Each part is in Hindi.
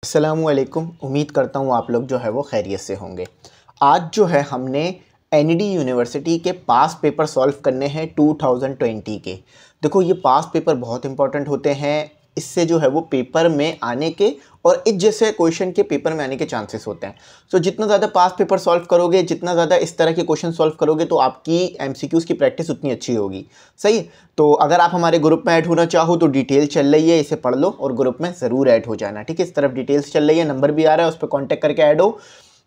अस्सलामुअलैकुम। उम्मीद करता हूँ आप लोग जो है वो खैरियत से होंगे। आज जो है हमने एनईडी यूनिवर्सिटी के पास पेपर सॉल्व करने हैं 2020 के। देखो ये पास पेपर बहुत इंपॉर्टेंट होते हैं, इससे जो है वो पेपर में आने के और इस जैसे क्वेश्चन के पेपर में आने के चांसेस होते हैं। सो जितना ज़्यादा पास पेपर सॉल्व करोगे, जितना ज़्यादा इस तरह के क्वेश्चन सॉल्व करोगे तो आपकी एमसीक्यूज़ की प्रैक्टिस उतनी अच्छी होगी। सही। तो अगर आप हमारे ग्रुप में ऐड होना चाहो तो डिटेल चल रही है, इसे पढ़ लो और ग्रुप में ज़रूर ऐड हो जाना। ठीक है, इस तरफ डिटेल्स चल रही है, नंबर भी आ रहा है, उस पर कॉन्टैक्ट करके ऐड हो।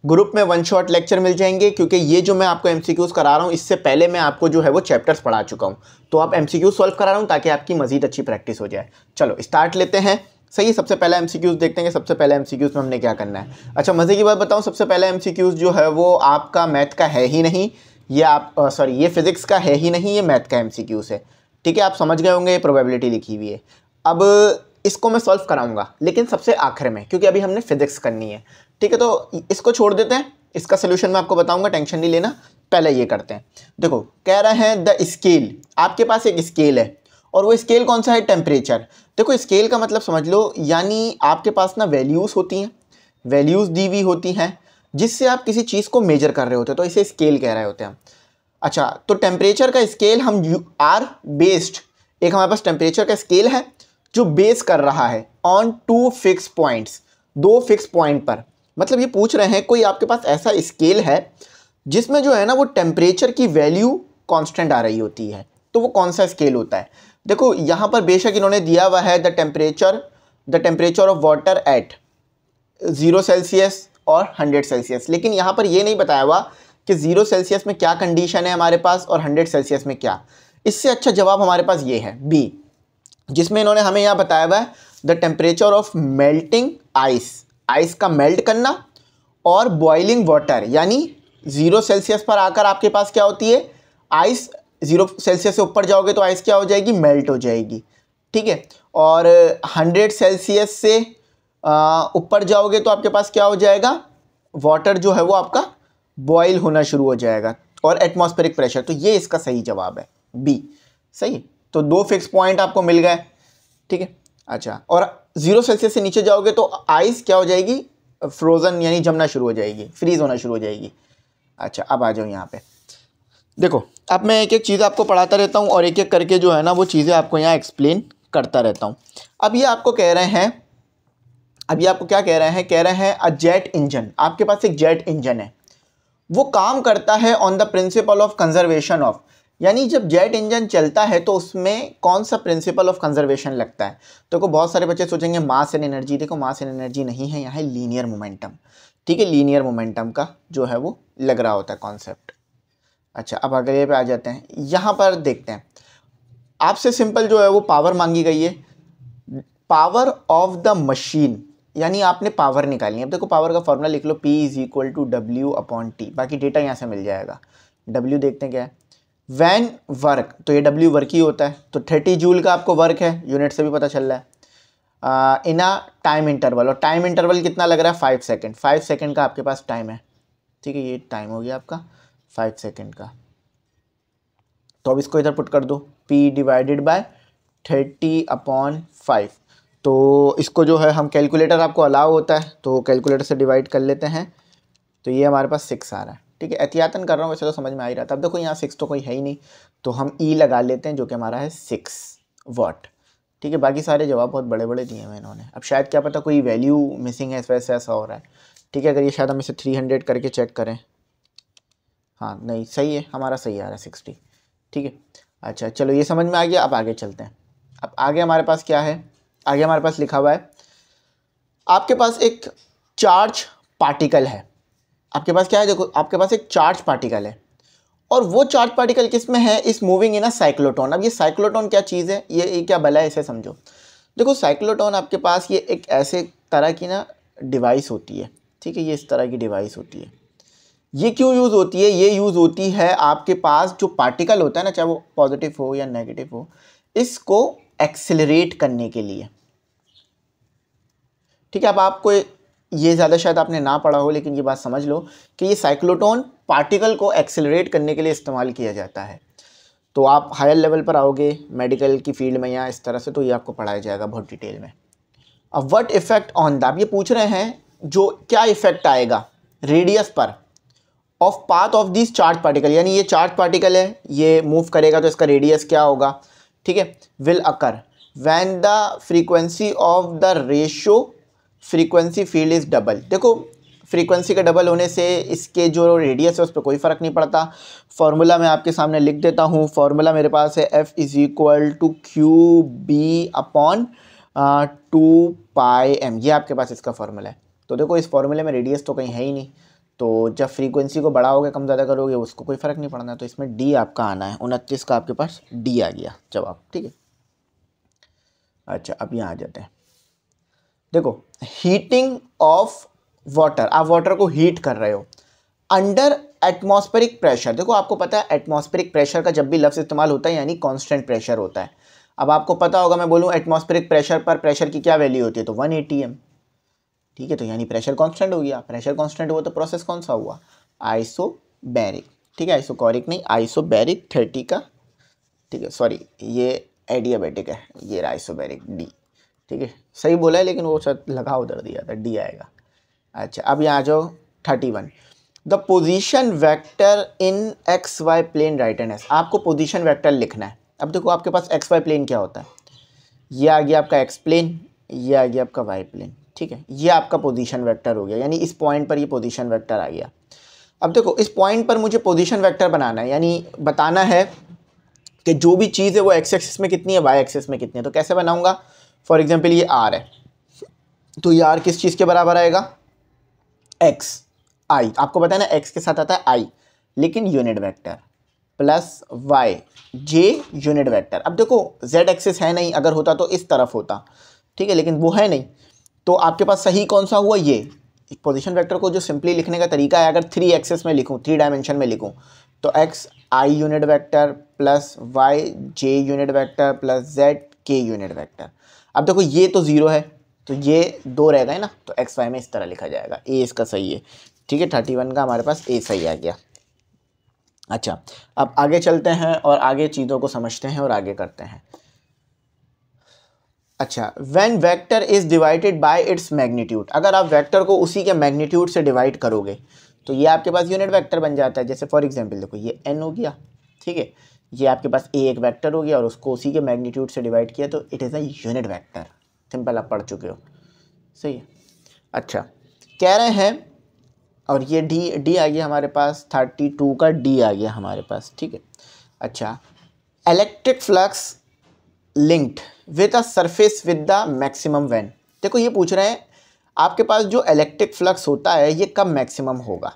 ग्रुप में वन शॉट लेक्चर मिल जाएंगे, क्योंकि ये जो मैं आपको एमसीक्यूज़ करा रहा हूँ इससे पहले मैं आपको जो है वो चैप्टर्स पढ़ा चुका हूँ। तो आप एमसीक्यूज़ सॉल्व करा रहा हूँ ताकि आपकी मज़ीद अच्छी प्रैक्टिस हो जाए। चलो स्टार्ट लेते हैं। सही, सबसे पहला एमसीक्यूज़ देखते हैं कि सबसे पहले एमसीक्यूज़ में हमने क्या करना है। अच्छा, मज़े की बात बताऊँ, सबसे पहला एमसीक्यूज़ जो है वो आपका मैथ का है ही नहीं, ये आप ये फिज़िक्स का है ही नहीं, ये मैथ का एमसीक्यूज़ है। ठीक है, आप समझ गए होंगे, ये प्रोबेबिलिटी लिखी हुई है। अब इसको मैं सॉल्व कराऊंगा लेकिन सबसे आखिर में, क्योंकि अभी हमने फिजिक्स करनी है। ठीक है, तो इसको छोड़ देते हैं, इसका सोल्यूशन मैं आपको बताऊंगा, टेंशन नहीं लेना। पहले ये करते हैं। देखो कह रहे हैं द स्केल, आपके पास एक स्केल है और वो स्केल कौन सा है? टेम्परेचर। देखो स्केल का मतलब समझ लो, यानी आपके पास ना वैल्यूज़ होती हैं, वैल्यूज़ दी हुई होती हैं जिससे आप किसी चीज़ को मेजर कर रहे होते हैं, तो इसे स्केल कह रहे होते हैं। अच्छा, तो टेम्परेचर का स्केल हम आर बेस्ड, एक हमारे पास टेम्परेचर का स्केल है जो बेस कर रहा है ऑन टू फिक्स पॉइंट्स, दो फिक्स पॉइंट पर। मतलब ये पूछ रहे हैं कोई आपके पास ऐसा स्केल है जिसमें जो है ना वो टेम्परेचर की वैल्यू कांस्टेंट आ रही होती है, तो वो कौन सा स्केल होता है? देखो यहाँ पर बेशक इन्होंने दिया हुआ है the temperature of water at 0 Celsius और 100 सेल्सियस, लेकिन यहाँ पर ये नहीं बताया हुआ कि 0 सेल्सियस में क्या कंडीशन है हमारे पास और 100 सेल्सियस में क्या। इससे अच्छा जवाब हमारे पास ये है बी, जिसमें इन्होंने हमें यहाँ बताया हुआ है the temperature of melting ice, ice का मेल्ट करना, और बॉइलिंग वाटर, यानी 0 सेल्सियस पर आकर आपके पास क्या होती है? आइस 0 सेल्सियस से ऊपर जाओगे तो आइस क्या हो जाएगी? मेल्ट हो जाएगी। ठीक है, और 100 सेल्सियस से ऊपर जाओगे तो आपके पास क्या हो जाएगा? वाटर जो है वो आपका बॉयल होना शुरू हो जाएगा, और एटमॉस्फेरिक प्रेशर। तो ये इसका सही जवाब है बी। सही, तो दो फिक्स पॉइंट आपको मिल गए। ठीक है, अच्छा, और 0 सेल्सियस से नीचे जाओगे तो आइस क्या हो जाएगी? फ्रोजन, यानी जमना शुरू हो जाएगी, फ्रीज होना शुरू हो जाएगी। अच्छा, अब आ जाओ यहाँ पे। देखो अब मैं एक एक चीज़ आपको पढ़ाता रहता हूँ और एक एक करके जो है ना वो चीज़ें आपको यहाँ एक्सप्लेन करता रहता हूँ। अब ये आपको कह रहे हैं, अब ये आपको क्या कह रहे हैं? कह रहे हैं अ जेट इंजन, आपके पास एक जेट इंजन है, वो काम करता है on the principle of conservation of, यानी जब जेट इंजन चलता है तो उसमें कौन सा प्रिंसिपल ऑफ कंजर्वेशन लगता है? तो बहुत सारे बच्चे सोचेंगे मास एंड एनर्जी। देखो मास एंड एनर्जी नहीं है, यहाँ है लीनियर मोमेंटम। ठीक है, लीनियर मोमेंटम का जो है वो लग रहा होता है कॉन्सेप्ट। अच्छा, अब अगले पे आ जाते हैं, यहाँ पर देखते हैं। आपसे सिंपल जो है वो पावर मांगी गई है, पावर ऑफ द मशीन, यानी आपने पावर निकालनी है। अब देखो पावर का फॉर्मूला लिख लो, P is equal to W/T, बाकी डेटा यहाँ से मिल जाएगा। W देखते हैं क्या है, वैन वर्क, तो ये W वर्क ही होता है, तो 30 जूल का आपको वर्क है, यूनिट से भी पता चल रहा है। इन अ टाइम इंटरवल, और टाइम इंटरवल कितना लग रहा है? 5 सेकेंड, 5 सेकेंड का आपके पास टाइम है। ठीक है, ये टाइम हो गया आपका 5 सेकेंड का। तो अब इसको इधर पुट कर दो, P डिवाइडेड बाय 30/5। तो इसको जो है हम कैलकुलेटर आपको अलाउ होता है तो कैलकुलेटर से डिवाइड कर लेते हैं, तो ये हमारे पास 6 आ रहा है। ठीक है, एहतियातन कर रहा हूँ, वैसे तो समझ में आ ही रहा था। अब देखो यहाँ 6 तो कोई है ही नहीं, तो हम E लगा लेते हैं जो कि हमारा है 6 वाट। ठीक है, बाकी सारे जवाब बहुत बड़े बड़े दिए हुए इन्होंने। अब शायद क्या पता कोई वैल्यू मिसिंग है, इस वजह से ऐसा हो रहा है। ठीक है, अगर ये शायद हम इसे 300 करके चेक करें, हाँ नहीं सही है, हमारा सही आ रहा है 60। ठीक है, अच्छा चलो ये समझ में आ गया। अब आगे चलते हैं। अब आगे हमारे पास क्या है? आगे हमारे पास लिखा हुआ है, आपके पास एक चार्ज पार्टिकल है। आपके पास क्या है? देखो आपके पास एक चार्ज पार्टिकल है, और वो चार्ज पार्टिकल किस में है? इस मूविंग इन अ साइक्लोटॉन। अब ये साइक्लोटॉन क्या चीज़ है, ये क्या भला है, इसे समझो। देखो साइक्लोटॉन आपके पास ये एक ऐसे तरह की ना डिवाइस होती है। ठीक है, ये इस तरह की डिवाइस होती है। ये क्यों यूज़ होती है? ये यूज़ होती है आपके पास जो पार्टिकल होता है ना, चाहे वो पॉजिटिव हो या नेगेटिव हो, इसको एक्सेलरेट करने के लिए। ठीक है, अब आपको ये ज़्यादा शायद आपने ना पढ़ा हो, लेकिन ये बात समझ लो कि ये साइक्लोटॉन पार्टिकल को एक्सेलरेट करने के लिए इस्तेमाल किया जाता है। तो आप हायर लेवल पर आओगे मेडिकल की फील्ड में या इस तरह से, तो ये आपको पढ़ाया जाएगा बहुत डिटेल में। अब व्हाट इफेक्ट ऑन द, अब ये पूछ रहे हैं जो क्या इफेक्ट आएगा रेडियस पर of path of this charge particle, यानी ये चार्ज पार्टिकल है, ये मूव करेगा तो इसका रेडियस क्या होगा, ठीक है, will occur when the frequency of the ratio frequency field is double. देखो फ्रीक्वेंसी का डबल होने से इसके जो रेडियस है उस पर कोई फ़र्क नहीं पड़ता। फॉर्मूला मैं आपके सामने लिख देता हूँ। फॉर्मूला मेरे पास है F is equal to Q B upon 2πm, ये आपके पास इसका फॉर्मूला है। तो देखो इस फॉर्मूले में रेडियस तो कहीं है ही नहीं, तो जब फ्रीक्वेंसी को बढ़ाओगे कम ज़्यादा करोगे उसको कोई फ़र्क नहीं पड़ना, तो इसमें डी आपका आना है। 29 का आपके पास डी आ गया जवाब, ठीक है। अच्छा अब यहाँ आ जाते हैं। देखो हीटिंग ऑफ वाटर, आप वाटर को हीट कर रहे हो अंडर एटमॉस्फेरिक प्रेशर। देखो आपको पता है एटमॉस्फेरिक प्रेशर का जब भी लफ्ज़ इस्तेमाल होता है यानी कांस्टेंट प्रेशर होता है। अब आपको पता होगा मैं बोलूँ एटमॉस्फेरिक प्रेशर पर प्रेशर की क्या वैल्यू होती है, तो 1 atm, ठीक है। तो यानी प्रेशर कांस्टेंट हो गया, प्रेशर कांस्टेंट हुआ तो प्रोसेस कौन सा हुआ, आइसोबैरिक, ठीक है, आइसोकोरिक नहीं आइसोबैरिक 30 का, ठीक है, सॉरी ये एडियाबैटिक है, ये आइसोबैरिक डी, ठीक है, सही बोला है लेकिन वो शायद लगा उधर दिया था, डी आएगा। अच्छा अब यहाँ आ जाओ 31, the position vector in X Y plane right hand S. आपको पोजीशन वेक्टर लिखना है। अब देखो आपके पास एक्स वाई प्लेन क्या होता है, ये आ गया आपका एक्स प्लेन, ये आ गया आपका वाई प्लेन, ठीक है, ये आपका पोजीशन वेक्टर हो गया, यानी इस पॉइंट पर ये पोजीशन वेक्टर आ गया। अब देखो इस पॉइंट पर मुझे पोजीशन वेक्टर बनाना है, यानी बताना है कि जो भी चीज़ है वो एक्स एक्सिस में कितनी है, वाई एक्सिस में कितनी है। तो कैसे बनाऊंगा, फॉर एग्जांपल ये आर है, तो ये आर किस चीज़ के बराबर आएगा, एक्स आई, आपको पता है ना एक्स के साथ आता है आई, लेकिन unit vector plus Y J unit vector. अब देखो जेड एक्सिस है नहीं, अगर होता तो इस तरफ होता, ठीक है, लेकिन वो है नहीं, तो आपके पास सही कौन सा हुआ, ये पोजीशन वेक्टर को जो सिंपली लिखने का तरीका है, अगर 3 एक्सिस में लिखूँ, 3 डायमेंशन में लिखूँ, तो X I unit vector plus Y J unit vector plus Z K unit vector. अब देखो ये तो 0 है तो ये 2 रह गए ना, तो एक्स वाई में इस तरह लिखा जाएगा, ए इसका सही है, ठीक है। 31 का हमारे पास ए सही आ गया। अच्छा अब आगे चलते हैं और आगे चीज़ों को समझते हैं और आगे करते हैं। अच्छा when vector is divided by its magnitude, अगर आप वेक्टर को उसी के मैग्नीट्यूड से डिवाइड करोगे तो ये आपके पास यूनिट वेक्टर बन जाता है। जैसे फॉर एग्जांपल देखो ये n हो गया, ठीक है, ये आपके पास a एक वेक्टर हो गया और उसको उसी के मैग्नीट्यूड से डिवाइड किया तो it is a unit vector. Simple आप पढ़ चुके हो, सही है। अच्छा कह रहे हैं, और ये डी आ गया हमारे पास, 32 का डी आ गया हमारे पास, ठीक है। अच्छा electric flux linked with a surface with the maximum when. देखो ये पूछ रहे हैं आपके पास जो इलेक्ट्रिक फ्लक्स होता है ये कब मैक्सिमम होगा,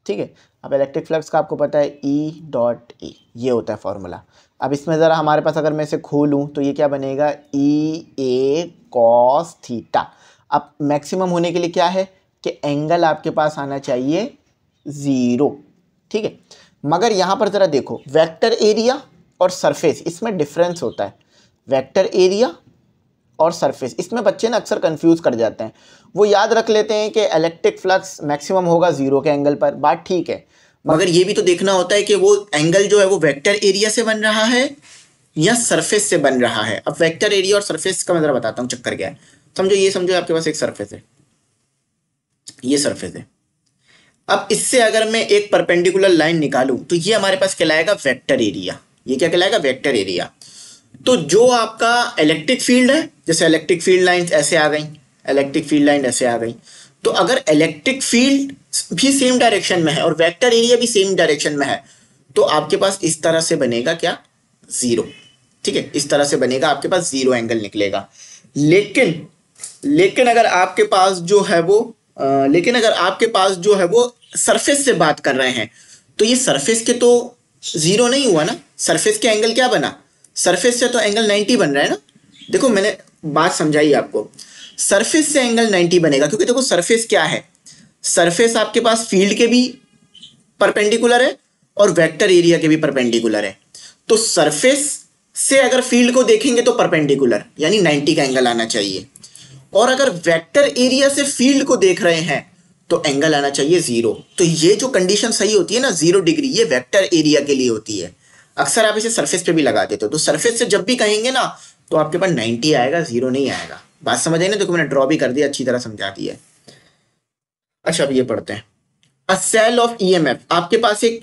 ठीक है। अब इलेक्ट्रिक फ्लक्स का आपको पता है E.A, ये होता है फॉर्मूला। अब इसमें ज़रा हमारे पास अगर मैं इसे खोलूँ तो ये क्या बनेगा, E.A cos थीटा। अब मैक्सिमम होने के लिए क्या है कि एंगल आपके पास आना चाहिए 0, ठीक है। मगर यहाँ पर ज़रा देखो वेक्टर एरिया और सरफेस इसमें डिफरेंस होता है, वेक्टर एरिया और सरफेस, इसमें बच्चे ना अक्सर कंफ्यूज कर जाते हैं। वो याद रख लेते हैं कि इलेक्ट्रिक फ्लक्स मैक्सिमम होगा 0 के एंगल पर, बात ठीक है, मगर ये भी तो देखना होता है कि वो एंगल जो है वो वेक्टर एरिया से बन रहा है या सरफेस से बन रहा है। अब वेक्टर एरिया और सरफेस का मैं ज़रा बताता हूँ चक्कर क्या है। समझो ये समझो आपके पास एक सरफेस है, ये सरफेस है। अब इससे अगर मैं एक परपेंडिकुलर लाइन निकालूं तो ये हमारे पास कहलाएगा वेक्टर एरिया। ये क्या कहलाएगा, वेक्टर एरिया। तो जो आपका इलेक्ट्रिक फील्ड है, जैसे इलेक्ट्रिक फील्ड लाइंस ऐसे आ गई, इलेक्ट्रिक फील्ड लाइन ऐसे आ गई, तो अगर इलेक्ट्रिक फील्ड भी सेम डायरेक्शन में है और वेक्टर एरिया भी सेम डायरेक्शन में है तो आपके पास इस तरह से बनेगा क्या, 0, ठीक है, इस तरह से बनेगा, आपके पास 0 एंगल निकलेगा। लेकिन अगर आपके पास जो है वो सरफेस से बात कर रहे हैं तो ये सरफेस के तो 0 नहीं हुआ ना, सरफेस के एंगल क्या बना, सरफेस से तो एंगल 90 बन रहा है ना। देखो मैंने बात समझाई आपको, सरफेस से एंगल 90 बनेगा क्योंकि देखो सरफेस क्या है, सरफेस आपके पास फील्ड के भी परपेंडिकुलर है और वेक्टर एरिया के भी परपेंडिकुलर है। तो सरफेस से अगर फील्ड को देखेंगे तो परपेंडिकुलर यानी 90 का एंगल आना चाहिए, और अगर वेक्टर एरिया से फील्ड को देख रहे हैं तो एंगल आना चाहिए 0। तो ये जो कंडीशन सही होती है ना 0 डिग्री, ये वेक्टर एरिया के लिए होती है। अक्सर आप इसे सरफेस पे भी लगा देते हो, तो सरफेस से जब भी कहेंगे ना तो आपके पास 90 आएगा, 0 नहीं आएगा। बात समझ आई ना? देखो मैंने ड्रॉ भी कर दिया, अच्छी तरह समझा दिया है। अच्छा अब ये पढ़ते हैं। अ सेल ऑफ ईएमएफ, आपके पास एक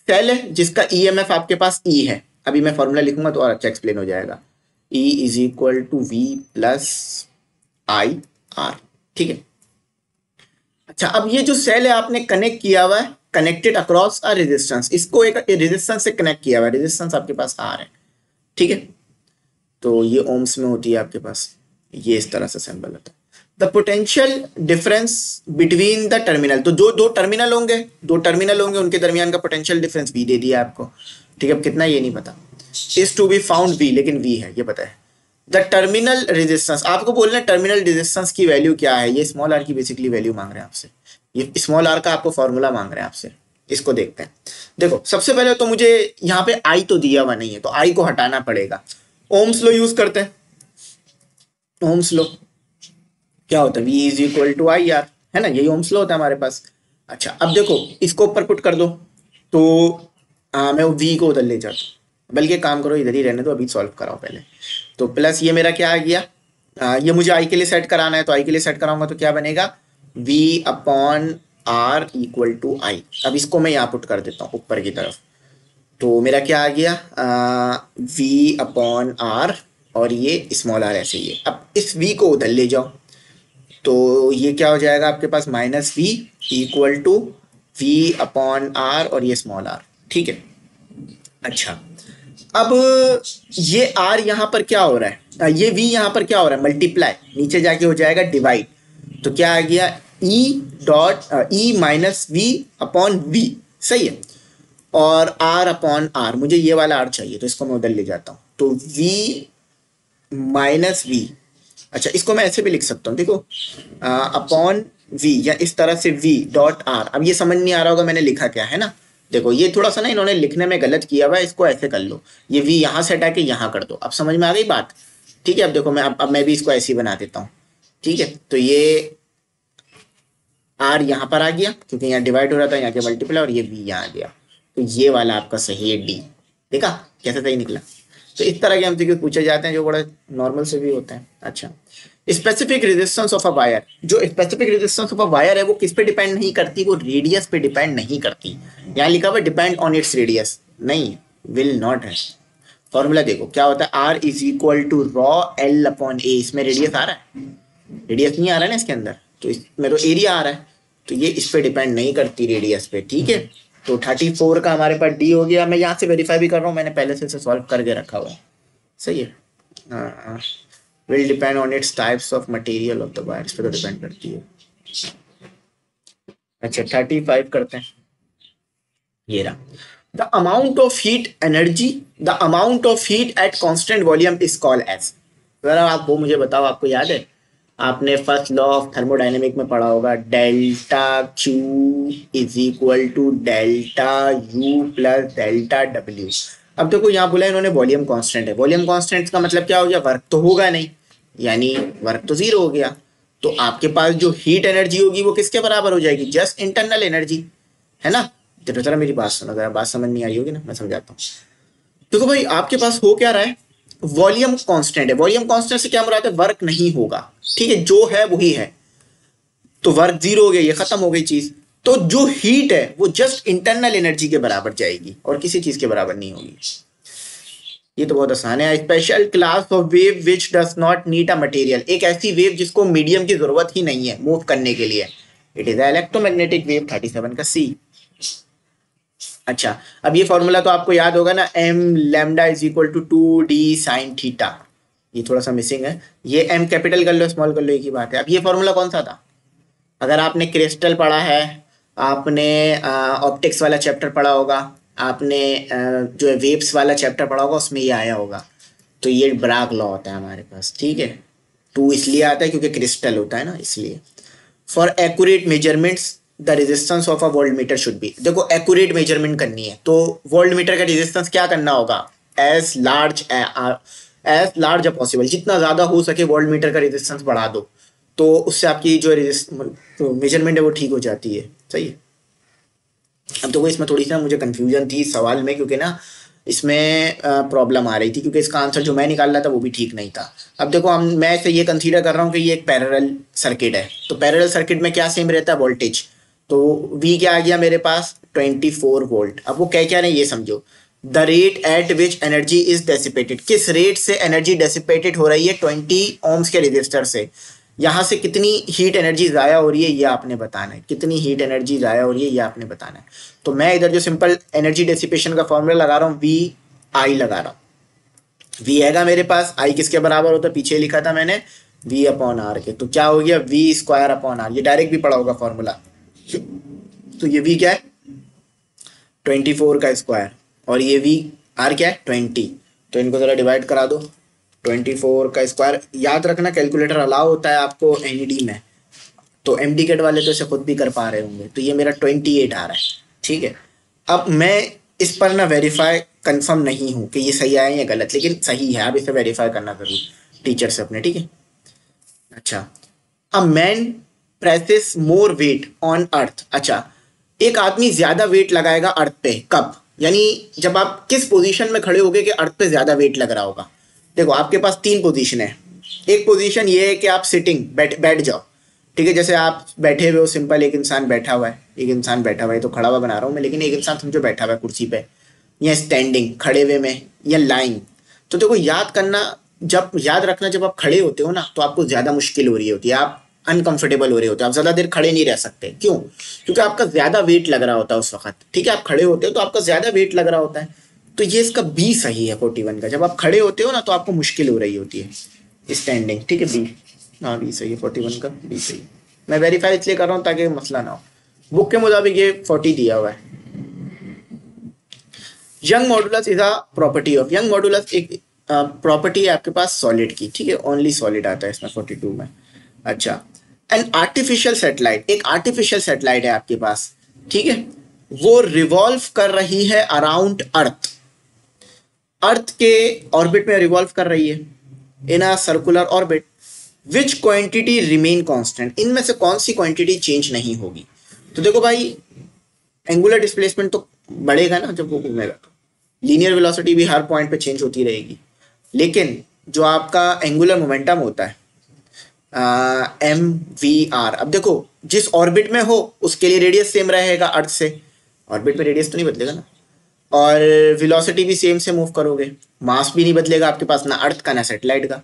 सेल है जिसका ईएमएफ आपके पास ई है। अभी मैं फॉर्मूला लिखूंगा तो और अच्छा एक्सप्लेन हो जाएगा। E is equal to V plus I R, ठीक है। अच्छा अब ये जो सेल है आपने कनेक्ट किया हुआ है, कनेक्टेड अक्रॉस अ रेजिस्टेंस, इसको एक रेजिस्टेंस से कनेक्ट किया हुआ है, रेजिस्टेंस आपके पास आर है, ठीक है। तो ये ओम्स में होती है आपके पास, ये इस तरह से सिंबल होता है। The potential difference between the terminal, तो जो दो टर्मिनल होंगे, दो टर्मिनल होंगे उनके दरमियान का पोटेंशियल डिफरेंस वी दे दिया आपको, ठीक है। अब कितना ये नहीं पता, is to be found V, लेकिन वी है ये पता है। द टर्मिनल रेजिस्टेंस, आपको बोलना है टर्मिनल रेजिस्टेंस की वैल्यू क्या है। ये स्मॉल आर की बेसिकली वैल्यू मांग रहे हैं आपसे, ये स्मॉल आर का आपको फॉर्मूला मांग रहे हैं आपसे। इसको देखते हैं। देखो सबसे पहले तो मुझे यहाँ पे आई तो दिया हुआ नहीं है, तो आई को हटाना पड़ेगा। ओम्स लो यूज करते हैं। ओम्स लो क्या होता है, V is equal to I R, है ना, यही ओम्स लो होता है हमारे पास। अच्छा अब देखो इसको ऊपर पुट कर दो, तो मैं V को उधर ले जाता हूँ, बल्कि काम करो इधर ही रहने दो, अभी सॉल्व कराओ पहले। तो प्लस ये मेरा क्या आ गया, ये मुझे आई के लिए सेट कराना है, तो आई के लिए सेट कराऊंगा तो क्या बनेगा, V upon R equal to I. अब इसको मैं यहाँ पुट कर देता हूँ ऊपर की तरफ, तो मेरा क्या आ गया, V अपॉन आर, और ये स्मॉल आर ऐसे ही है। अब इस V को उधर ले जाओ, तो ये क्या हो जाएगा आपके पास, minus V equal to V upon R, और ये स्मॉल आर, ठीक है। अच्छा अब ये आर यहाँ पर क्या हो रहा है, ये वी यहाँ पर क्या हो रहा है, मल्टीप्लाई, नीचे जाके हो जाएगा डिवाइड, तो क्या आ गया, E dot E minus V upon V, सही है। और आर अपॉन आर, मुझे ये वाला आर चाहिए, तो इसको मैं उधर ले जाता हूँ, तो वी माइनस वी। अच्छा इसको मैं ऐसे भी लिख सकता हूँ, देखो अपॉन वी, या इस तरह से वी डॉट आर। अब ये समझ नहीं आ रहा होगा मैंने लिखा क्या है ना, देखो ये थोड़ा सा ना इन्होंने लिखने में गलत किया हुआ है, इसको ऐसे कर लो, ये वी यहाँ से हटा के यहाँ कर दो, अब समझ में आ गई बात, ठीक है। अब देखो मैं अब मैं भी इसको ऐसे ही बना देता हूँ, ठीक है। तो ये आर यहाँ पर आ गया क्योंकि यहाँ डिवाइड हो रहा था, यहाँ के मल्टीप्लाई, और ये वी यहाँ आ गया, तो ये वाला आपका सही है डी। देखा कैसे सही निकला। तो इस तरह के एमसीक्यू पूछे जाते हैं जो बड़ा नॉर्मल से भी होते हैं। अच्छा specific resistance of a wire, जो specific resistance of a wire है वो किस पे डिपेंड नहीं करती, वो रेडियस पे डिपेंड नहीं करती। यहाँ लिखा हुआ डिपेंड ऑन इट्स रेडियस, नहीं, विल नॉट है। फॉर्मूला देखो क्या होता है, R is equal to rho L upon A, इसमें रेडियस आ रहा है, रेडियस नहीं आ रहा है ना इसके अंदर, तो इसमें तो एरिया आ रहा है, तो ये इस पे डिपेंड नहीं करती रेडियस पे, ठीक है। तो 34 का हमारे पास डी हो गया। मैं यहाँ से वेरीफाई भी कर रहा हूँ, मैंने पहले से इसे सॉल्व करके रखा हुआ है, सही है। Will depend on its types of material of the wire, इस पे तो डिपेंड करती है। अच्छा 35 करते हैं, ये रहा। The amount of heat energy, the amount of heat at constant volume is called as, जरा आप वो मुझे बताओ, आपको याद है, आपने फर्स्ट लॉ ऑफ थर्मोडाइनमिक में पढ़ा होगा, delta Q is equal to delta U plus delta W. अब देखो यहाँ बोला इन्होंने वॉल्यूम कांस्टेंट है, वॉल्यूम कांस्टेंट का मतलब क्या हो गया, वर्क तो होगा नहीं, यानी वर्क तो जीरो हो गया, तो आपके पास जो हीट एनर्जी होगी वो किसके बराबर हो जाएगी, जस्ट इंटरनल एनर्जी, है ना। तो जरा मेरी बात सुनो, अगर बात समझ नहीं आ रही होगी ना, मैं समझाता हूँ। देखो भाई आपके पास हो क्या रहा है, वॉल्यूम कांस्टेंट है, वॉल्यूम कांस्टेंट से क्या मुराद है, वर्क नहीं होगा, ठीक है, जो है वही है, तो वर्क जीरो हो गया, ये खत्म हो गई चीज। तो जो हीट है वो जस्ट इंटरनल एनर्जी के बराबर जाएगी और किसी चीज के बराबर नहीं होगी। ये तो बहुत आसान है। Special class of wave which does not need a material, एक ऐसी वेव जिसको मीडियम की जरूरत ही नहीं है मूव करने के लिए, इट इज इलेक्ट्रोमैग्नेटिक वेव, 37 का सी। अच्छा अब ये फॉर्मूला तो आपको याद होगा ना, M lambda is equal to 2d sine theta, ये थोड़ा सा मिसिंग है, ये एम कैपिटल कर लो स्मॉल कर लो एक ही बात है। अब ये फॉर्मूला कौन सा था, अगर आपने क्रिस्टल पढ़ा है, आपने ऑप्टिक्स वाला चैप्टर पढ़ा होगा, आपने जो है वेव्स वाला चैप्टर पढ़ा होगा, उसमें ये आया होगा। तो ये ब्राग लॉ होता है हमारे पास, ठीक है। 2 इसलिए आता है क्योंकि क्रिस्टल होता है ना, इसलिए। For accurate measurements the resistance of a volt meter should be, देखो एक्यूरेट मेजरमेंट करनी है तो वोल्ट मीटर का रेजिस्टेंस क्या करना होगा, एज लार्ज अ पॉसिबल, जितना ज्यादा हो सके वोल्ट मीटर का रेजिस्टेंस बढ़ा दो, तो उससे आपकी जो तो मेजरमेंट है वो ठीक हो जाती है, सही है। अब तो इसमें थोड़ी सी ना मुझे कंफ्यूजन थी सवाल में, क्योंकि ना इसमें प्रॉब्लम आ रही थी, क्योंकि इसका आंसर जो मैं निकाल रहा था वो भी ठीक नहीं था। अब देखो मैं इसे ये कंसीडर कर रहा हूँ कि ये एक पैरेलल सर्किट है, तो पैरेलल सर्किट में क्या सेम रहता है, वोल्टेज। तो V क्या आ गया मेरे पास, 24 वोल्ट। अब वो क्या रहे हैं ये समझो, the rate at which energy is dissipated, किस रेट से एनर्जी डेसिपेटेड हो रही है 20 ओम्स के रेजिस्टर से, यहाँ से कितनी हीट एनर्जी ज़ाया हो रही है ये आपने बताना है, कितनी हीट एनर्जी ज़ाया हो रही है ये आपने बताना है। तो मैं इधर जो सिंपल एनर्जी डेसिपेशन का फॉर्मूला लगा रहा हूँ, वी आई लगा रहा हूँ। वी आएगा मेरे पास, आई किसके बराबर होता है, पीछे लिखा था मैंने वी अपॉन आर के, तो क्या हो गया वी स्क्वायर अपॉन आर, ये डायरेक्ट भी पढ़ा होगा फॉर्मूला। तो ये वी क्या है 24 का स्क्वायर, और ये वी आर क्या है 20, तो इनको ज़रा डिवाइड करा दो। 24 का स्क्वायर, याद रखना कैलकुलेटर अलाउ होता है आपको एनईडी में, तो एमडी केट वाले तो इसे खुद भी कर पा रहे होंगे। तो ये मेरा 28 आ रहा है, ठीक है। अब मैं इस पर ना वेरीफाई कंफर्म नहीं हूँ कि ये सही आया या गलत, लेकिन सही है, आप इसे वेरीफाई करना जरूर टीचर से अपने, ठीक है। अच्छा, a man presses more weight on earth. अच्छा, एक आदमी ज्यादा वेट लगाएगा अर्थ पे, कब, यानी जब आप किस पोजीशन में खड़े होगे कि अर्थ पे ज्यादा वेट लग रहा होगा। देखो आपके पास 3 पोजीशन है। एक पोजीशन ये है कि आप सिटिंग बैठ जाओ, ठीक है, जैसे आप बैठे हुए हो, सिंपल एक इंसान बैठा हुआ है, एक इंसान बैठा हुआ है, तो खड़ा हुआ बना रहा हूँ मैं, लेकिन एक इंसान समझो बैठा हुआ है कुर्सी पे, या स्टैंडिंग खड़े हुए में, या लाइन। तो देखो याद करना, जब याद रखना, जब आप खड़े होते हो ना तो आपको ज़्यादा मुश्किल हो रही होती है, आप अनकंफर्टेबल हो रहे होते हैं, आप ज़्यादा देर खड़े नहीं रह सकते। क्यों? क्योंकि आपका ज़्यादा वेट लग रहा होता है उस वक्त, ठीक है, आप खड़े होते हो तो आपका ज़्यादा वेट लग रहा होता है। तो ये इसका बी सही है 41 का, जब आप खड़े होते हो ना तो आपको मुश्किल हो रही होती है स्टैंडिंग, ठीक है, बी। हाँ बी सही है, 41 का बी सही है। मैं वेरीफाई इसलिए कर रहा हूँ ताकि मसला ना हो। बुक के मुताबिक ये 40 दिया हुआ है। Young modulus is a property of, young modulus एक प्रॉपर्टी है आपके पास सॉलिड की, ठीक है, ओनली सॉलिड आता है इसमें 42 में। अच्छा, एन आर्टिफिशियल सेटेलाइट, एक आर्टिफिशियल सेटेलाइट है आपके पास, ठीक है, वो रिवॉल्व कर रही है अराउंड अर्थ, अर्थ के ऑर्बिट में रिवॉल्व कर रही है in a circular orbit, which quantity remain constant, इनमें से कौन सी क्वांटिटी चेंज नहीं होगी। तो देखो भाई, एंगुलर डिस्प्लेसमेंट तो बढ़ेगा ना जब वो घूमेगा, तो लीनियर वेलोसिटी भी हर पॉइंट पे चेंज होती रहेगी, लेकिन जो आपका एंगुलर मोमेंटम होता है एम वी आर, अब देखो जिस ऑर्बिट में हो उसके लिए रेडियस सेम रहेगा अर्थ से, ऑर्बिट में रेडियस तो नहीं बदलेगा ना, और वेलोसिटी भी सेम से मूव करोगे, मास भी नहीं बदलेगा आपके पास, ना अर्थ का ना सैटेलाइट का।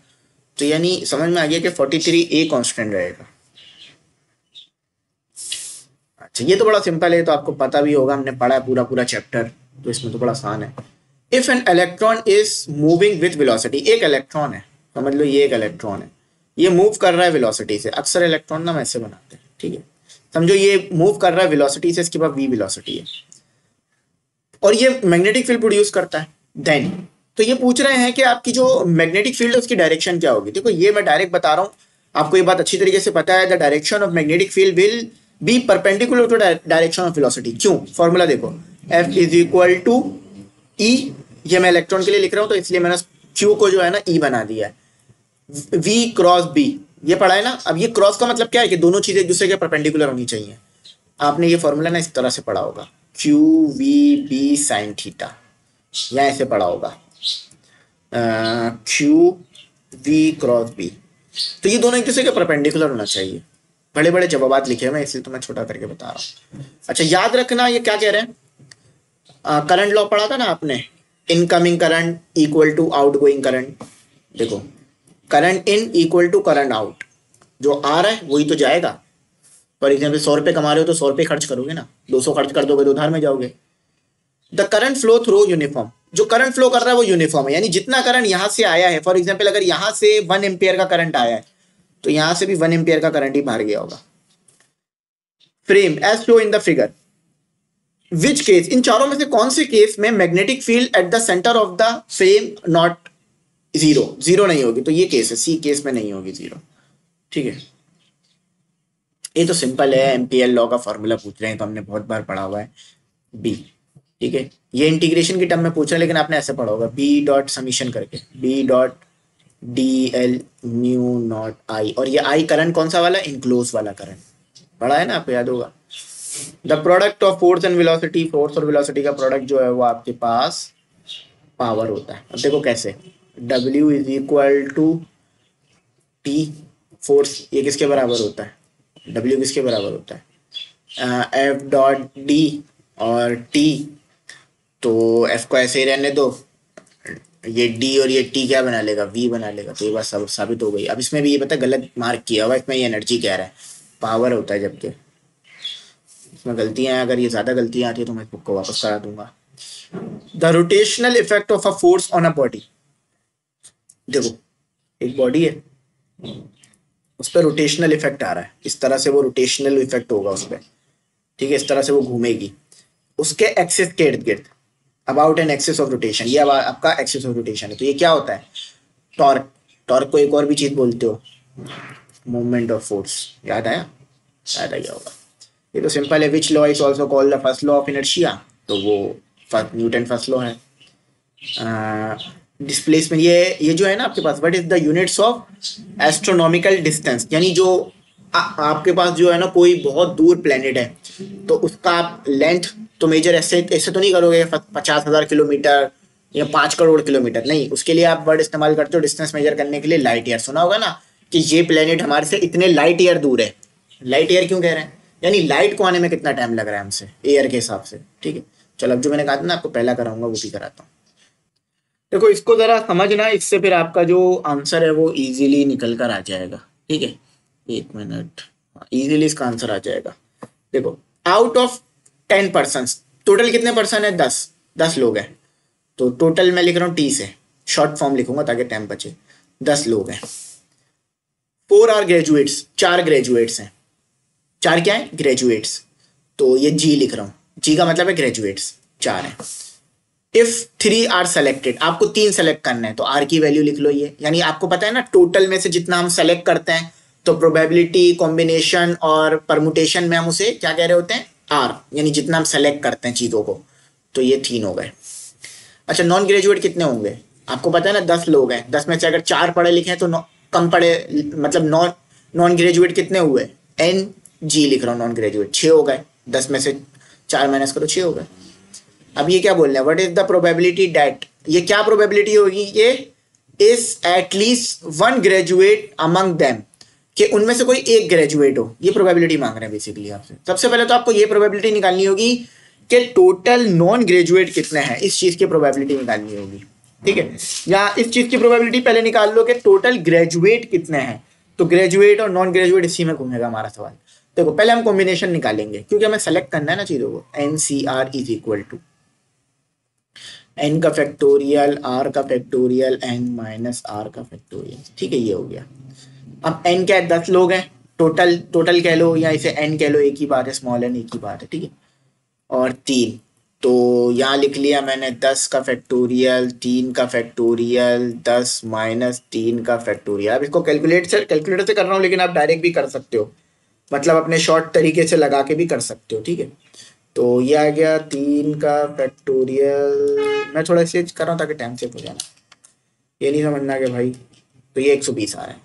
तो यानी समझ में आ गया कि 43 ए कांस्टेंट रहेगा। अच्छा, ये तो बड़ा सिंपल है, तो आपको पता भी होगा, हमने पढ़ा है पूरा पूरा चैप्टर, तो इसमें तो बड़ा आसान है। If an electron is moving with velocity, एक इलेक्ट्रॉन है, समझ लो ये एक इलेक्ट्रॉन है, ये मूव कर रहा है वेलोसिटी से, अक्सर इलेक्ट्रॉन ना ऐसे बनाते हैं, ठीक है, समझो ये मूव कर रहा है वेलोसिटी से, इसके पास वी वेलोसिटी है, और ये मैग्नेटिक फील्ड प्रोड्यूस करता है, देन तो ये पूछ रहे हैं कि आपकी जो मैग्नेटिक फील्ड है उसकी डायरेक्शन क्या होगी। देखो ये मैं डायरेक्ट बता रहा हूँ, आपको ये बात अच्छी तरीके से पता है, the direction of magnetic field will be perpendicular to direction of velocity. क्यों? फॉर्मूला देखो, F is equal to E, ये मैं इलेक्ट्रॉन के लिए लिख रहा हूँ तो इसलिए मैंने Q को जो है ना E बना दिया है, V क्रॉस B, ये पढ़ा है ना। अब ये क्रॉस का मतलब क्या है कि दोनों चीजें एक दूसरे के परपेंडिकुलर होनी चाहिए, आपने ये फॉर्मूला ना इस तरह से पढ़ा होगा, Q V B sine theta, या ऐसे पढ़ा होगा क्यू वी क्रॉस बी, तो ये दोनों एक दूसरे के परपेंडिकुलर होना चाहिए। बड़े बड़े जवाबात लिखे हैं मैं, इसलिए तो मैं छोटा करके बता रहा हूँ। अच्छा, याद रखना ये क्या कह रहे हैं, करंट लॉ पढ़ा था ना आपने, incoming current equal to outgoing current. देखो current in equal to current out, जो आ रहा है वही तो जाएगा। फॉर एग्जाम्पल 100 रुपये कमा रहे हो तो 100 रुपये खर्च करोगे ना, 200 खर्च कर दोगे तो उधार में जाओगे। The current flow through uniform, जो करंट फ्लो कर रहा है वो यूनिफॉर्म है, यानी जितना करंट यहां से आया है, फॉर एग्जाम्पल अगर यहां से 1 एम्पियर का करंट आया है तो यहां से भी 1 एम्पियर का करंट ही बाहर गया होगा। Frame as show in the figure, which case, इन चारों में से कौन से केस में magnetic field at the centre of the frame not zero, zero नहीं होगी, तो ये केस है, सी केस में नहीं होगी जीरो, ठीक है। ये तो सिंपल है, एम्पियर लॉ का फॉर्मूला पूछ रहे हैं तो हमने बहुत बार पढ़ा हुआ है, बी, ठीक है। ये इंटीग्रेशन की टर्म में पूछ रहे हैं लेकिन आपने ऐसे पढ़ा होगा, बी डॉट समीशन करके, B dot D L mu naught I, और ये आई करंट कौन सा वाला, इनक्लोज वाला करंट, पढ़ा है ना, आपको याद होगा। The product of force and velocity, force और वेलोसिटी का प्रोडक्ट जो है वो आपके पास पावर होता है। अब देखो कैसे, W is equal to T force, ये किसके बराबर होता है, W किसके बराबर होता है, F डॉट डी और T, तो F को ऐसे ही रहने दो, ये D और ये T क्या बना लेगा, V बना लेगा। तो ये बात सब साबित हो गई। अब इसमें भी ये पता गलत मार्क किया हुआ, इसमें ये एनर्जी कह रहा है, पावर होता है, जबकि इसमें गलतियां हैं। अगर ये ज़्यादा गलतियां आती है तो मैं बुक को वापस करा दूंगा। The rotational effect of a force on a body, देखो एक बॉडी है, उस पर रोटेशनल इफेक्ट आ रहा है, इस तरह से वो रोटेशनल इफेक्ट होगा उस पर, ठीक है, इस तरह से वो घूमेगी उसके एक्सिस के इर्द गिर्द, about an axis of rotation, ये अब आपका एक्सिस ऑफ रोटेशन है। तो ये क्या होता है, टॉर्क। टॉर्क को एक और भी चीज बोलते हो, मूवमेंट ऑफ फोर्स। याद आया, याद आ गया होगा। ये तो सिंपल है। Which law is also called the first law of inertia, तो वो न्यूटन फर्स्ट लॉ है। डिस्प्लेसमेंट, ये जो है ना आपके पास, what is the units of astronomical distance, यानी जो आपके पास जो है ना कोई बहुत दूर प्लेनेट है, तो उसका आप लेंथ तो मेजर ऐसे ऐसे तो नहीं करोगे 50,000 किलोमीटर या 5 करोड़ किलोमीटर, नहीं, उसके लिए आप वर्ड इस्तेमाल करते हो डिस्टेंस मेजर करने के लिए, लाइट ईयर। सुना होगा ना कि ये प्लेनेट हमारे से इतने लाइट ईयर दूर है। लाइट ईयर क्यों कह रहे हैं, यानी लाइट को आने में कितना टाइम लग रहा है हमसे एयर के हिसाब से, ठीक है। चलो अब जो मैंने कहा था ना आपको पहला कराऊंगा वो भी कराता हूँ। देखो इसको जरा समझना, इससे फिर आपका जो आंसर है वो इजीली निकल कर आ जाएगा, ठीक है। एक मिनट, इजीली इसका आंसर आ जाएगा। देखो आउट ऑफ 10 पर्सन, टोटल कितने पर्सन है, 10 लोग हैं। तो टोटल मैं लिख रहा हूँ टी से, शॉर्ट फॉर्म लिखूंगा ताकि टाइम बचे। 10 लोग हैं, 4 आर ग्रेजुएट्स, 4 ग्रेजुएट्स हैं। 4 क्या है, ग्रेजुएट्स। तो ये जी लिख रहा हूँ, जी का मतलब है ग्रेजुएट्स, 4 हैं। इफ 3 आर सेलेक्टेड, आपको 3 सेलेक्ट करना है, तो आर की वैल्यू लिख लो ये, यानी आपको पता है ना टोटल में से जितना हम सेलेक्ट करते हैं, तो प्रोबेबिलिटी, कॉम्बिनेशन और परमुटेशन में हम उसे क्या कह रहे होते हैं, आर, यानी जितना हम सेलेक्ट करते हैं चीजों को। तो ये 3 हो गए। अच्छा नॉन ग्रेजुएट कितने होंगे, आपको पता है ना 10 लोग हैं, 10 में से अगर 4 पढ़े लिखे हैं तो कम पढ़े, मतलब नॉन ग्रेजुएट कितने हुए, एन जी लिख रहा हूँ, नॉन ग्रेजुएट 6 हो गए। 10 में से 4 माइनस करो, 6 हो गए। अब ये क्या बोल रहे हैं, what is the probability that, ये क्या प्रोबेबिलिटी होगी, ये is at least 1 graduate among them, कि उनमें से कोई एक ग्रेजुएट हो। ये प्रोबेबिलिटी मांग रहे हैं बेसिकली आपसे। सबसे पहले तो आपको ये प्रोबेबिलिटी निकालनी होगी कि टोटल नॉन ग्रेजुएट कितने हैं, इस चीज की प्रोबेबिलिटी निकालनी होगी, ठीक है। या इस चीज की प्रोबेबिलिटी पहले निकाल लो कि टोटल ग्रेजुएट कितने हैं। तो ग्रेजुएट और नॉन ग्रेजुएट इसी में घूमेगा हमारा सवाल। देखो पहले हम कॉम्बिनेशन निकालेंगे, क्योंकि हमें सेलेक्ट करना है ना चीजों को। NCR is equal to n का फैक्टोरियल, r का फैक्टोरियल, n माइनस r का फैक्टोरियल, ठीक है, ये हो गया। अब n क्या है, 10 लोग हैं, टोटल कह लो या इसे n कह लो, एक ही बात है, स्मॉल n एक ही बात है, ठीक है। और 3, तो यहाँ लिख लिया मैंने 10 का फैक्टोरियल, 3 का फैक्टोरियल, 10 माइनस 3 का फैक्टोरियल। अब इसको कैलकुलेटर से कर रहा हूँ, लेकिन आप डायरेक्ट भी कर सकते हो, मतलब अपने शॉर्ट तरीके से लगा के भी कर सकते हो, ठीक है। तो ये आ गया 3 का फैक्टोरियल, मैं थोड़ा सी कर रहा हूँ ताकि टाइम सेव हो जाना, ये नहीं समझना कि भाई, तो ये 120 आ रहा है।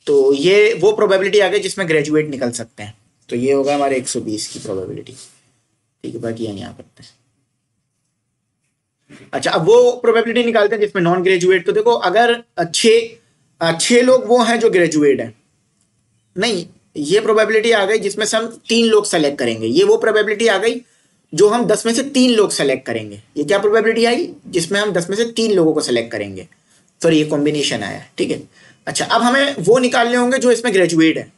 तो ये वो प्रोबेबिलिटी आ गई जिसमें ग्रेजुएट निकल सकते हैं, तो ये होगा हमारे 120 की प्रोबेबिलिटी, ठीक है। बाकी यहाँ करते हैं। अच्छा अब वो प्रोबेबिलिटी निकालते हैं जिसमें नॉन ग्रेजुएट। तो देखो अगर 6 लोग वो हैं जो ग्रेजुएट हैं, नहीं, ये प्रोबेबिलिटी आ गई जिसमें से हम 3 लोग सेलेक्ट करेंगे। ये वो प्रोबेबिलिटी आ गई जो हम 10 में से 3 लोग सेलेक्ट करेंगे। ये क्या प्रोबेबिलिटी आई, जिसमें हम 10 में से 3 लोगों को सेलेक्ट करेंगे। सॉरी, ये कॉम्बिनेशन आया, ठीक है। अच्छा अब हमें वो निकालने होंगे जो इसमें ग्रेजुएट है।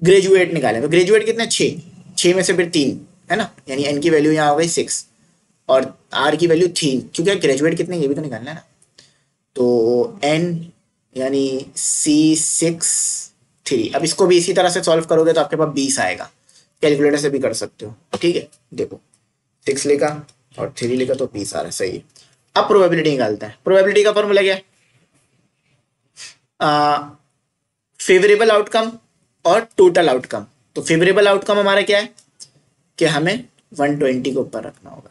ग्रेजुएट निकालें, तो ग्रेजुएट कितने, 6 में से फिर 3 है ना, यानी n की वैल्यू यहाँ हो गई 6 और r की वैल्यू 3, क्योंकि ग्रेजुएट कितने ये भी तो निकालना है ना। तो n यानी C6 3। अब इसको भी इसी तरह से सॉल्व करोगे तो आपके पास 20 आएगा, कैलकुलेटर से भी कर सकते हो, ठीक है। देखो 6 लिखा और 3 लिखा तो 20 आ रहा है, सही है। अब प्रोबेबिलिटी निकालते हैं। प्रोबेबिलिटी का फॉर्मूला क्या है, फेवरेबल आउटकम और टोटल आउटकम। तो फेवरेबल आउटकम हमारा क्या है कि हमें 120 को ऊपर रखना होगा,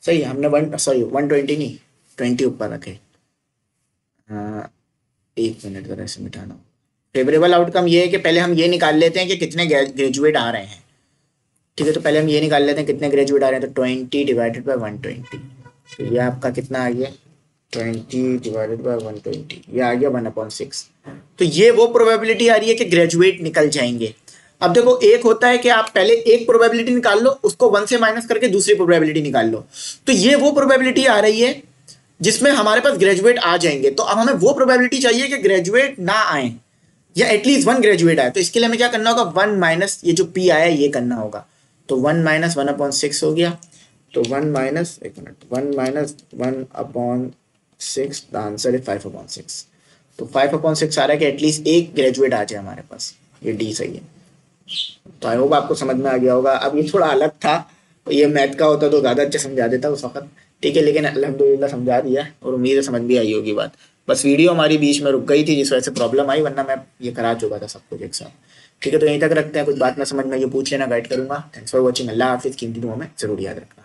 सही है। हमने 120 नहीं 20 ऊपर रखे। एक मिनट जरा ऐसे मिटाना। फेवरेबल आउटकम ये है कि पहले हम ये निकाल लेते हैं कि कितने ग्रेजुएट आ रहे हैं, ठीक है। तो पहले हम ये निकाल लेते हैं कितने ग्रेजुएट आ रहे हैं, तो 20 डिवाइडेड बाय 120, तो ये आपका कितना आ गया 20 डिवाइडेड बाय 120, ये आ गया 1/6। तो ये वो प्रोबेबिलिटी आ रही है कि ग्रेजुएट निकल जाएंगे। अब देखो एक होता है कि आप पहले एक प्रोबेबिलिटी निकाल लो, उसको 1 से माइनस करके दूसरी प्रोबेबिलिटी निकाल लो, तो ये वो प्रोबेबिलिटी आ रही है जिसमें हमारे पास ग्रेजुएट आ जाएंगे। तो अब हमें वो प्रोबेबिलिटी चाहिए कि ग्रेजुएट ना आए या एटलीस्ट 1 ग्रेजुएट आए। तो इसके लिए हमें क्या करना होगा, 1 माइनस ये जो पी आया ये करना होगा। तो 1 माइनस 1/6 हो गया। तो 1 माइनस 1/6, द आंसर इज 5/6। तो 5/6 आ रहा है कि एटलीस्ट एक ग्रेजुएट आ जाए हमारे पास। ये डी सही है। तो आई होप आपको समझ में आ गया होगा। अब ये थोड़ा अलग था, तो ये मैथ का होता तो ज़्यादा अच्छा समझा देता उस वक्त, ठीक है, लेकिन अल्हम्दुलिल्लाह समझा दिया और उम्मीद है समझ भी आई होगी बात। बस वीडियो हमारी बीच में रुक गई थी जिस वजह से प्रॉब्लम आई, वरना मैं ये करा चुका था सब कुछ एक साथ। ठीक है, तो यहीं तक रखते हैं। कुछ बात ना समझ में ये पूछ लेना, गाइड करूंगा। Thanks for watching. अल्लाह हाफिज़। कीमती दुआ में ज़रूर याद रखना।